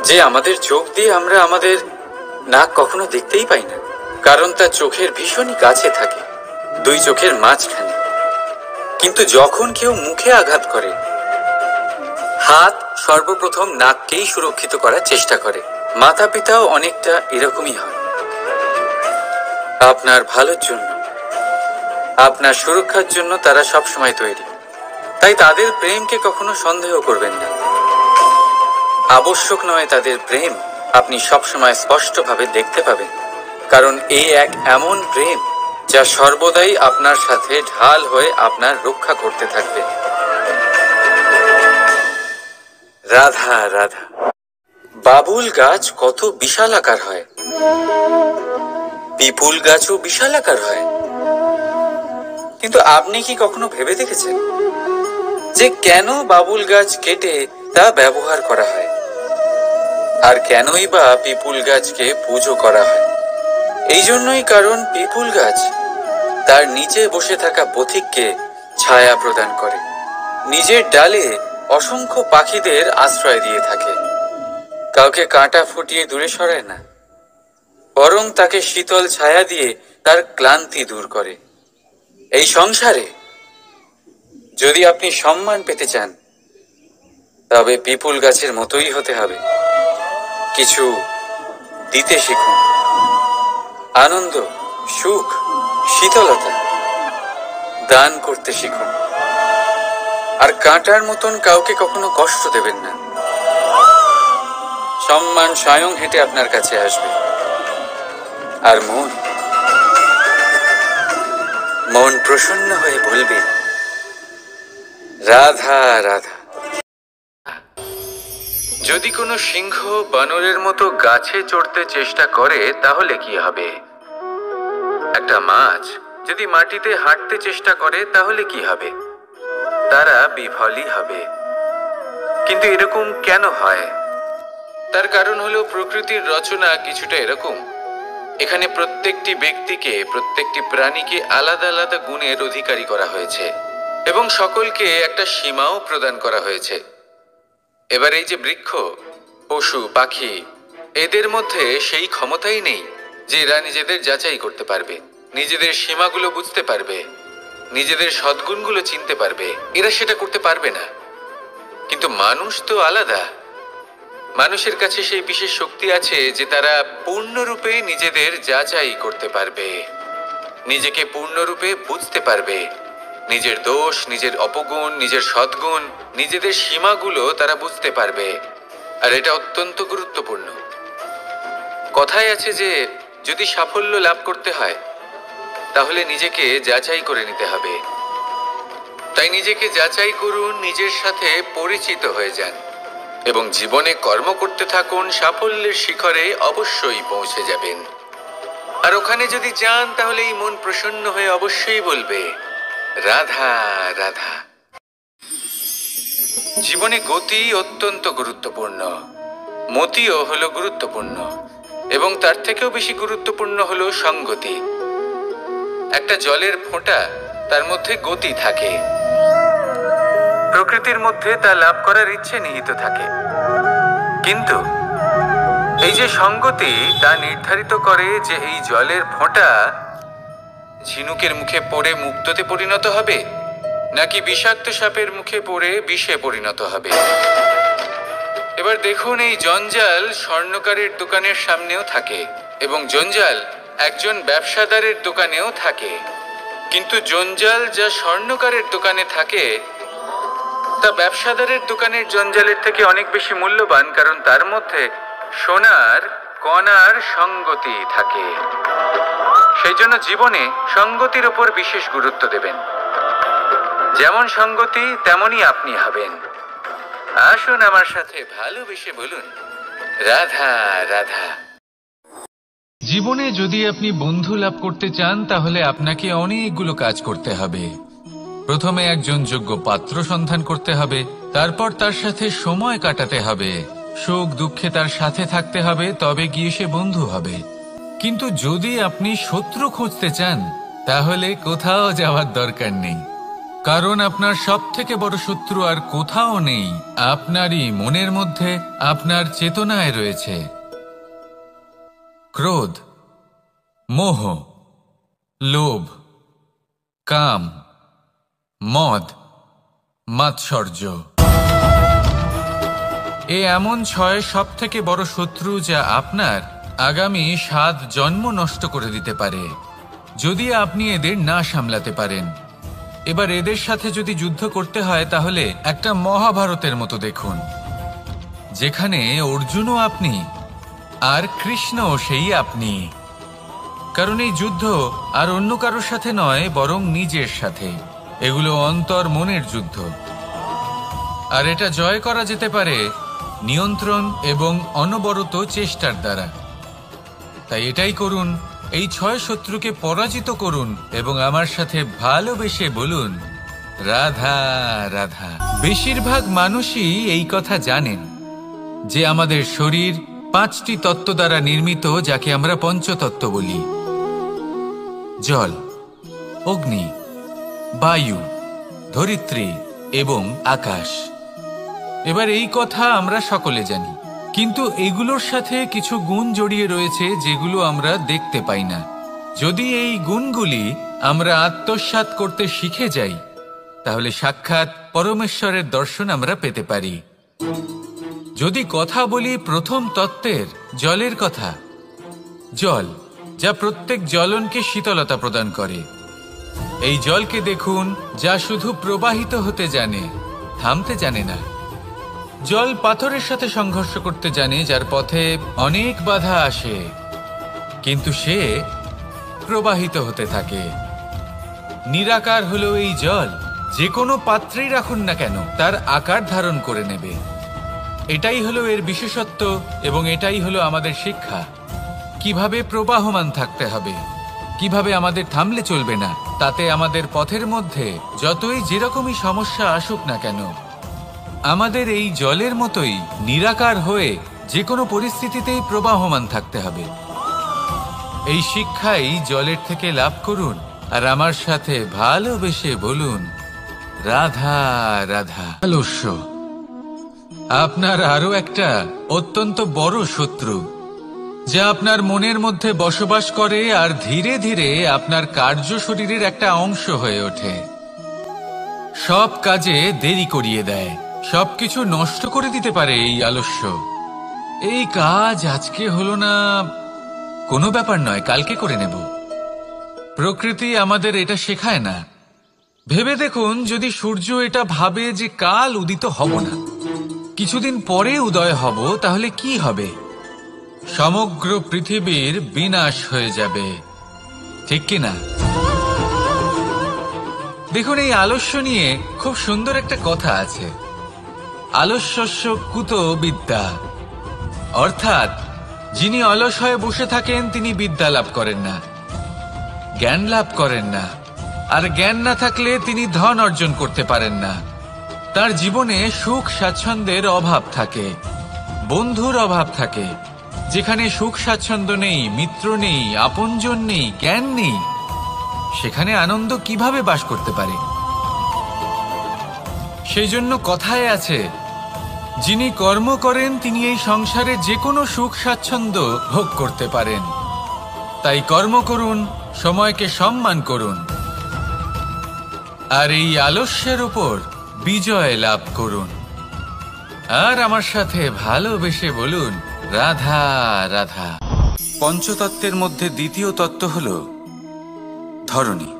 যে আমাদের চোখ দিয়ে আমরা আমাদের নাক কখনো দেখতেই পাই না? কারণ তা চোখের ভীষণই কাছে থাকে, দুই চোখের মাঝখানে। কিন্তু যখন কেউ মুখে আঘাত করে, হাত সর্বপ্রথম নাককেই সুরক্ষিত করার চেষ্টা করে। মাতা পিতাও অনেকটা এরকমই হয়। আপনার ভালোর জন্য, আপনার সুরক্ষার জন্য তারা সবসময় তৈরি। তাই তাদের প্রেমকে কখনো সন্দেহ করবেন না। আবশ্যক নয় তাদের প্রেম আপনি সবসময় স্পষ্টভাবে দেখতে পাবেন, কারণ এই এক এমন প্রেম যা সর্বদাই আপনার সাথে ঢাল হয়ে আপনার রক্ষা করতে থাকবে। রাধা রাধা। বাবুল গাছ কত বিশাল আকার হয়, পিপুল গাছও বিশাল আকার হয়। কিন্তু আপনি কি কখনো ভেবে দেখেছেন যে কেন বাবুল গাছ কেটে তা ব্যবহার করা হয়, আর কেনই বা পিপুল গাছকে পুজো করা হয়? এই জন্যই, কারণ পিপুল গাছ তার নিচে বসে থাকা পথিককে ছায়া প্রদান করে, নিজের ডালে অসংখ্য পাখিদের আশ্রয় দিয়ে থাকে, কাউকে কাঁটা ফুটিয়ে দূরে সরায় না, বরং তাকে শীতল ছায়া দিয়ে তার ক্লান্তি দূর করে। এই সংসারে যদি আপনি সম্মান পেতে চান, তবে পিপুল গাছের মতোই হতে হবে। কিছু দিতে শিখুন, আনন্দ, সুখ, শীতলতা দান করতে শিখুন। আর কাঁটার মতন কাউকে কখনো কষ্ট দেবেন না। সম্মান স্বয়ং হেঁটে আপনার কাছে আসবে। আর মন প্রসন্ন হয়ে বলবে, রাধা রাধা। যদি কোনো সিংহ বানরের মতো গাছে চড়তে চেষ্টা করে তাহলে কি হবে? একটা মাছ যদি মাটিতে হাঁটতে চেষ্টা করে তাহলে কি হবে? তারা বিফলই হবে। কিন্তু এরকম কেন হয়? তার কারণ হলো প্রকৃতির রচনা কিছুটা এরকম। এখানে প্রত্যেকটি ব্যক্তিকে, প্রত্যেকটি প্রাণীকে আলাদা আলাদা গুণের অধিকারী করা হয়েছে এবং সকলকে একটা সীমাও প্রদান করা হয়েছে। এবার এই যে বৃক্ষ, পশু, পাখি, এদের মধ্যে সেই ক্ষমতাই নেই যে এরা নিজেদের যাচাই করতে পারবে, নিজেদের সীমাগুলো বুঝতে পারবে, নিজেদের সদ্গুণগুলো চিনতে পারবে। এরা সেটা করতে পারবে না। কিন্তু মানুষ তো আলাদা। মানুষের কাছে সেই বিশেষ শক্তি আছে যে তারা পূর্ণরূপে নিজেদের যাচাই করতে পারবে, নিজেকে পূর্ণরূপে বুঝতে পারবে, নিজের দোষ, নিজের অপগুণ, নিজের সদ্গুণ, নিজেদের সীমাগুলো তারা বুঝতে পারবে। আর এটা অত্যন্ত গুরুত্বপূর্ণ। কথায় আছে যে যদি সাফল্য লাভ করতে হয় তাহলে নিজেকে যাচাই করে নিতে হবে। তাই নিজেকে যাচাই করুন, নিজের সাথে পরিচিত হয়ে যান এবং জীবনে কর্ম করতে থাকুন। সাফল্যের শিখরে অবশ্যই পৌঁছে যাবেন। আর ওখানে যদি যান তাহলে এই মন প্রসন্ন হয়ে অবশ্যই বলবে, রাধা রাধা। জীবনে গতি অত্যন্ত গুরুত্বপূর্ণ, মতিও হলো গুরুত্বপূর্ণ, এবং তার থেকেও বেশি গুরুত্বপূর্ণ হলো সঙ্গতি। একটা জলের ফোঁটা, তার মধ্যে গতি থাকে, প্রকৃতির মধ্যে তা লাভ করার ইচ্ছে নিহিত থাকে, কিন্তু এই যে সঙ্গতি তা নির্ধারিত করে যে এই জলের ফোঁটা ঝিনুকের মুখে পড়ে মুক্তোতে পরিণত হবে নাকি বিষাক্ত সাপের মুখে পড়ে বিষে পরিণত হবে। এবার দেখুন, এই জঞ্জাল স্বর্ণকারের দোকানের সামনেও থাকে এবং জঞ্জাল একজন ব্যবসাদারের দোকানেও থাকে, কিন্তু জঞ্জাল যা স্বর্ণকারের দোকানে থাকে তা ব্যবসাদারের দোকানের জঞ্জালের থেকে অনেক বেশি মূল্যবান, কারণ তার মধ্যে সোনার কণার সঙ্গতি থাকে। সেই জন্য জীবনে সঙ্গতির উপর বিশেষ গুরুত্ব দেবেন। যেমন সঙ্গতি তেমনই আপনি হবেন। আসুন আমার সাথে ভালোবেসে বলুন, রাধা রাধা। জীবনে যদি আপনি বন্ধু লাভ করতে চান তাহলে আপনাকে অনেকগুলো কাজ করতে হবে। প্রথমে একজন যোগ্য পাত্র সন্ধান করতে হবে, তারপর তার সাথে সময় কাটাতে হবে, সুখ দুঃখে তার সাথে থাকতে হবে, তবে গিয়ে সে বন্ধু হবে। কিন্তু যদি আপনি শত্রু খুঁজতে চান তাহলে কোথাও যাওয়ার দরকার নেই, কারণ আপনার সবথেকে বড় শত্রু আর কোথাও নেই, আপনারই মনের মধ্যে, আপনার চেতনায় রয়েছে। ক্রোধ, মোহ, লোভ, কাম, মদ, মাৎসর্য, এ এমন 6 সবথেকে বড় শত্রু যা আপনার আগামী 7 জন্ম নষ্ট করে দিতে পারে যদি আপনি এদের না সামলাতে পারেন। এবার এদের সাথে যদি যুদ্ধ করতে হয় তাহলে একটা মহাভারতের মতো দেখুন, যেখানে অর্জুনও আপনি আর কৃষ্ণও সেই আপনি। কারণ এই যুদ্ধ আর অন্য কারোর সাথে নয়, বরং নিজের সাথে। এগুলো অন্তর মনের যুদ্ধ, আর এটা জয় করা যেতে পারে নিয়ন্ত্রণ এবং অনবরত চেষ্টার দ্বারা। তাই এটাই করুন, এই 6 শত্রুকে পরাজিত করুন এবং আমার সাথে ভালোবেসে বলুন, রাধা রাধা। বেশিরভাগ মানুষই এই কথা জানেন যে আমাদের শরীর 5টি তত্ত্ব দ্বারা নির্মিত, যাকে আমরা পঞ্চতত্ত্ব বলি: জল, অগ্নি, বায়ু, ধরিত্রী এবং আকাশ। এবার এই কথা আমরা সকলে জানি, কিন্তু এগুলোর সাথে কিছু গুণ জড়িয়ে রয়েছে যেগুলো আমরা দেখতে পাই না। যদি এই গুণগুলি আমরা আত্মসাৎ করতে শিখে যাই তাহলে সাক্ষাৎ পরমেশ্বরের দর্শন আমরা পেতে পারি। যদি কথা বলি প্রথম তত্ত্বের, জলের কথা, জল যা প্রত্যেক জ্বলনকে শীতলতা প্রদান করে। এই জলকে দেখুন, যা শুধু প্রবাহিত হতে জানে, থামতে জানে না। জল পাথরের সাথে সংঘর্ষ করতে জানে, যার পথে অনেক বাধা আসে, কিন্তু সে প্রবাহিত হতে থাকে। নিরাকার হলো এই জল, যে কোনো পাত্রেই রাখুন না কেন তার আকার ধারণ করে নেবে। এটাই হলো এর বিশেষত্ব এবং এটাই হলো আমাদের শিক্ষা। কিভাবে প্রবাহমান থাকতে হবে, কিভাবে আমাদের থামলে চলবে না, তাতে আমাদের পথের মধ্যে যতই যেরকমই সমস্যা আসুক না কেন, আমাদের এই জলের মতোই নিরাকার হয়ে যে কোনো পরিস্থিতিতেই প্রবাহমান থাকতে হবে। এই শিক্ষাই জলের থেকে লাভ করুন আর আমার সাথে ভালোবেসে বলুন, রাধা রাধা। আলস্য আপনার আরো একটা অত্যন্ত বড় শত্রু, যা আপনার মনের মধ্যে বসবাস করে আর ধীরে ধীরে আপনার কার্য শরীরের একটা অংশ হয়ে ওঠে। সব কাজে দেরি করিয়ে দেয়, সবকিছু নষ্ট করে দিতে পারে এই আলস্য। এই কাজ আজকে হলো না, কোনো ব্যাপার নয়, কালকে করে নেব। প্রকৃতি আমাদের এটা শেখায় না। ভেবে দেখুন, যদি সূর্য এটা ভাবে যে কাল উদিত হব না, কিছুদিন পরে উদয় হব, তাহলে কি হবে? সমগ্র পৃথিবীর বিনাশ হয়ে যাবে, ঠিক কি না? দেখুন, এই আলস্য নিয়ে খুব সুন্দর একটা কথা আছে, আলস্যস্য কুত বিদ্যা। অর্থাৎ যিনি অলস হয়ে বসে থাকেন তিনি বিদ্যা লাভ করেন না, জ্ঞান লাভ করেন না, আর জ্ঞান না থাকলে তিনি ধন অর্জন করতে পারেন না। তার জীবনে সুখ স্বাচ্ছন্দ্যের অভাব থাকে, বন্ধুর অভাব থাকে। যেখানে সুখ স্বাচ্ছন্দ্য নেই, মিত্র নেই, আপনজন নেই, জ্ঞান নেই, সেখানে আনন্দ কিভাবে বাস করতে পারে? সেই জন্য কথায় আছে, যিনি কর্ম করেন তিনি এই সংসারে যে কোনো সুখ স্বাচ্ছন্দ্য ভোগ করতে পারেন। তাই কর্ম করুন, সময়কে সম্মান করুন, আর এই আলস্যের উপর বিজয় লাভ করুন। আর আমার সাথে ভালোবেসে বলুন, রাধা রাধা। পঞ্চতত্ত্বের মধ্যে দ্বিতীয় তত্ত্ব হল ধরণী,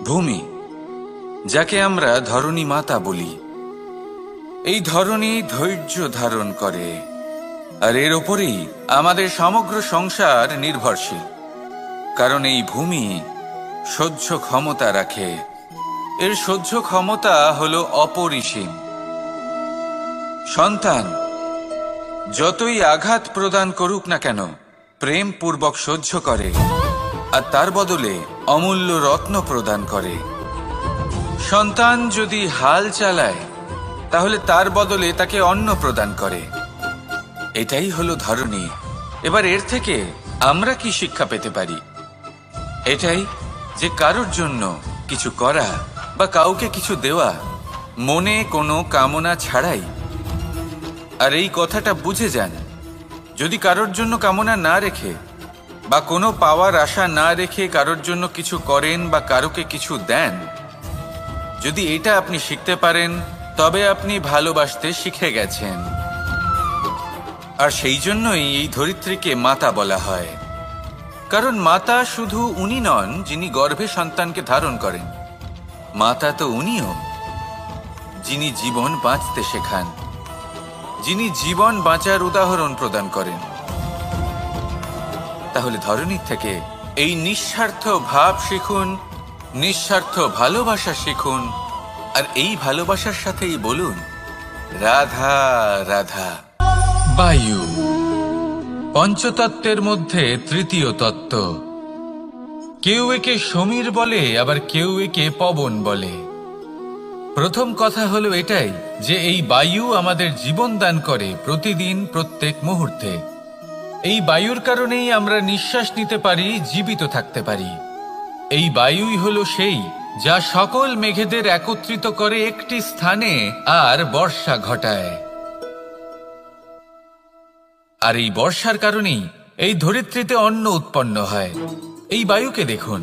ভূমি, যাকে আমরা ধরণী মাতা বলি। এই ধরণী ধৈর্য ধারণ করে, আর এর ওপরেই আমাদের সমগ্র সংসার নির্ভরশীল। কারণ এই ভূমি সহ্য ক্ষমতা রাখে, এর সহ্য ক্ষমতা হল অপরিসীম। সন্তান যতই আঘাত প্রদান করুক না কেন, প্রেম পূর্বক সহ্য করে, আর তার বদলে অমূল্য রত্ন প্রদান করে। সন্তান যদি হাল চালায়, তাহলে তার বদলে তাকে অন্ন প্রদান করে। এটাই হলো ধরণী। এবার এর থেকে আমরা কি শিক্ষা পেতে পারি? এটাই যে কারোর জন্য কিছু করা বা কাউকে কিছু দেওয়া মনে কোনো কামনা ছাড়াই। আর এই কথাটা বুঝে যান, যদি কারোর জন্য কামনা না রেখে বা কোনো পাওয়ার আশা না রেখে কারোর জন্য কিছু করেন বা কারোকে কিছু দেন, যদি এটা আপনি শিখতে পারেন, তবে আপনি ভালোবাসতে শিখে গেছেন। আর সেই জন্যই এই ধরিত্রীকে মাতা বলা হয়। কারণ মাতা শুধু উনি নন যিনি গর্ভে সন্তানকে ধারণ করেন, মাতা তো উনিও যিনি জীবন বাঁচতে শেখান, যিনি জীবন বাঁচার উদাহরণ প্রদান করেন। তাহলে ধরণীর থেকে এই নিঃস্বার্থ ভাব শিখুন, নিঃস্বার্থ ভালোবাসা শিখুন, আর এই ভালোবাসার সাথেই বলুন, রাধা রাধা। বায়ু পঞ্চতত্ত্বের মধ্যে তৃতীয় তত্ত্ব। কেউ একে সমীর বলে, আবার কেউ একে পবন বলে। প্রথম কথা হলো এটাই যে এই বায়ু আমাদের জীবন দান করে প্রতিদিন, প্রত্যেক মুহূর্তে। এই বায়ুর কারণেই আমরা নিঃশ্বাস নিতে পারি, জীবিত থাকতে পারি। এই বায়ুই হলো সেই যা সকল মেঘেদের একত্রিত করে একটি স্থানে আর বর্ষা ঘটায়। আর এই বর্ষার কারণেই এই ধরিত্রীতে অন্ন উৎপন্ন হয়। এই বায়ুকে দেখুন,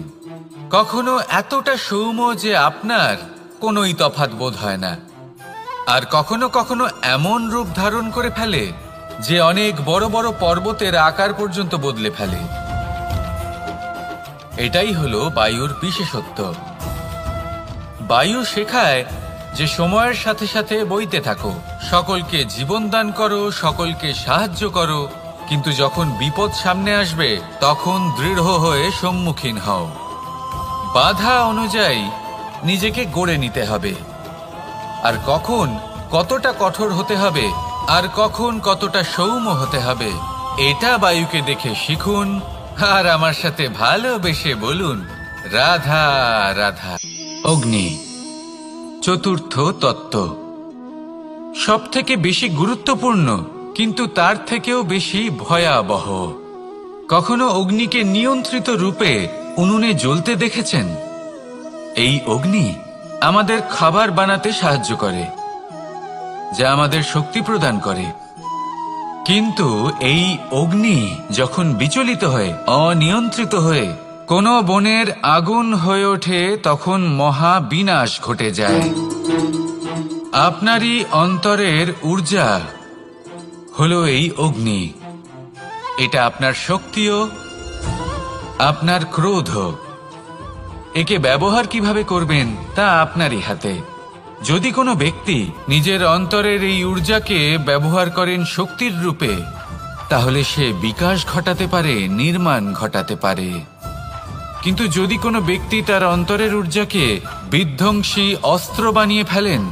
কখনো এতটা সৌম্য যে আপনার কোনোই তফাৎ বোধ হয় না, আর কখনো কখনো এমন রূপ ধারণ করে ফেলে যে অনেক বড় বড় পর্বতের আকার পর্যন্ত বদলে ফেলে। এটাই হলো বায়ুর বিশেষত্ব। বায়ু শেখায় যে সময়ের সাথে সাথে বইতে থাকো, সকলকে জীবন দান করো, সকলকে সাহায্য করো, কিন্তু যখন বিপদ সামনে আসবে তখন দৃঢ় হয়ে সম্মুখীন হও। বাধা অনুযায়ী নিজেকে গড়ে নিতে হবে, আর কখন কতটা কঠোর হতে হবে আর কখন কতটা সৌম্য হতে হবে, এটা বায়ুকে দেখে শিখুন। আর আমার সাথে ভালোবেসে বলুন, রাধা রাধা। অগ্নি চতুর্থ তত্ত্ব, সব থেকে বেশি গুরুত্বপূর্ণ কিন্তু তার থেকেও বেশি ভয়াবহ। কখনো অগ্নিকে নিয়ন্ত্রিত রূপে উনুনে জ্বলতে দেখেছেন? এই অগ্নি আমাদের খাবার বানাতে সাহায্য করে, যা আমাদের শক্তি প্রদান করে। কিন্তু এই অগ্নি যখন বিচলিত হয়ে, অনিয়ন্ত্রিত হয়ে কোনো বনের আগুন হয়ে ওঠে, তখন মহা বিনাশ ঘটে যায়। আপনারই অন্তরের ঊর্জা হলো এই অগ্নি। এটা আপনার শক্তিও, আপনার ক্রোধ। একে ব্যবহার কিভাবে করবেন তা আপনারই হাতে। যদি কোনো ব্যক্তি নিজের অন্তরের এই ঊর্জাকে ব্যবহার করেন শক্তির রূপে, তাহলে সে বিকাশ ঘটাতে পারে, নির্মাণ ঘটাতে পারে। কিন্তু যদি কোনো ব্যক্তি তার অন্তরের ঊর্জাকে বিধ্বংসী অস্ত্র বানিয়ে ফেলেন,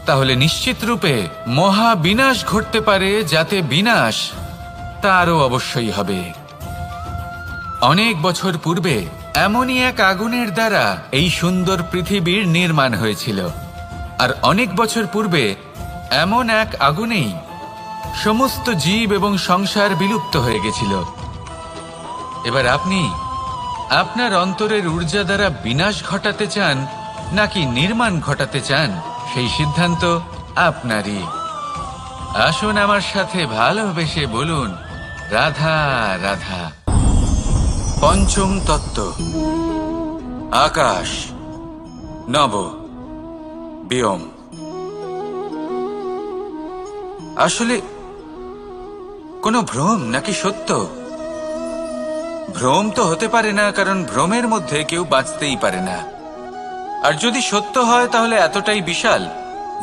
তাহলে নিশ্চিত রূপে মহা বিনাশ ঘটতে পারে, যাতে বিনাশ তারও অবশ্যই হবে। অনেক বছর পূর্বে এমনই এক আগুনের দ্বারা এই সুন্দর পৃথিবীর নির্মাণ হয়েছিল, আর অনেক বছর পূর্বে এমন এক আগুনেই সমস্ত জীব এবং সংসার বিলুপ্ত হয়ে গেছিল। এবার আপনি আপনার অন্তরের ঊর্জা দ্বারা বিনাশ ঘটাতে চান নাকি নির্মাণ ঘটাতে চান, সেই সিদ্ধান্ত আপনারই। আসুন আমার সাথে ভালোবেসে বলুন, রাধা রাধা। পঞ্চম তত্ত্ব, আকাশ, নব, ব্যোম। আসলে কোনো ভ্রম নাকি সত্য? ভ্রম তো হতে পারে না, কারণ ভ্রমের মধ্যে কেউ বাঁচতেই পারে না। আর যদি সত্য হয় তাহলে এতটাই বিশাল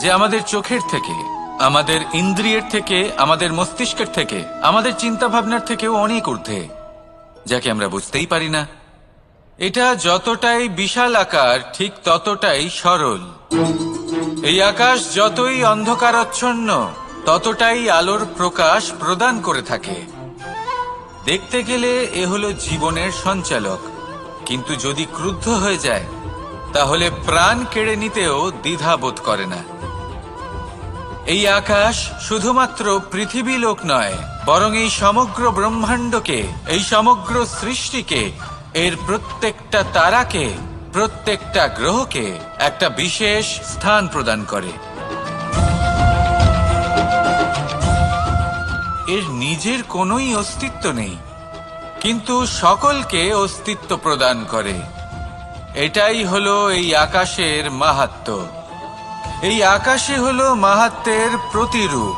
যে আমাদের চোখের থেকে, আমাদের ইন্দ্রিয়ের থেকে, আমাদের মস্তিষ্কের থেকে, আমাদের চিন্তা ভাবনার থেকেও অনেক ঊর্ধ্বে, যাকে আমরা বুঝতেই পারি না। এটা যতটাই বিশাল আকার, ঠিক ততটাই সরল। এই আকাশ যতই অন্ধকারাচ্ছন্ন, ততটাই আলোর প্রকাশ প্রদান করে থাকে। দেখতে গেলে এ হলো জীবনের সঞ্চালক, কিন্তু যদি ক্রুদ্ধ হয়ে যায় তাহলে প্রাণ কেড়ে নিতেও দ্বিধা বোধ করে না। এই আকাশ শুধুমাত্র পৃথিবী লোক নয়, বরং এই সমগ্র ব্রহ্মাণ্ডকে, এই সমগ্র সৃষ্টিকে, এর প্রত্যেকটা তারাকে, প্রত্যেকটা গ্রহকে একটা বিশেষ স্থান প্রদান করে। এর নিজের কোনোই অস্তিত্ব নেই, কিন্তু সকলকে অস্তিত্ব প্রদান করে। এটাই হলো এই আকাশের মাহাত্ম্য। এই আকাশে হলো মাহাত্ম্যের প্রতিরূপ,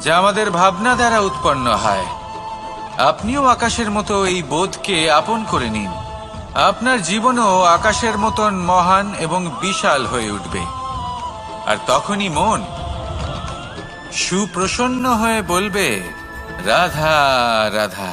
যা আমাদের ভাবনা দ্বারা উৎপন্ন হয়। আপনিও আকাশের মতো এই বোধকে আপন করে নিন। আপনার জীবনও আকাশের মতন মহান এবং বিশাল হয়ে উঠবে। আর তখনই মন সুপ্রসন্ন হয়ে বলবে, রাধা রাধা।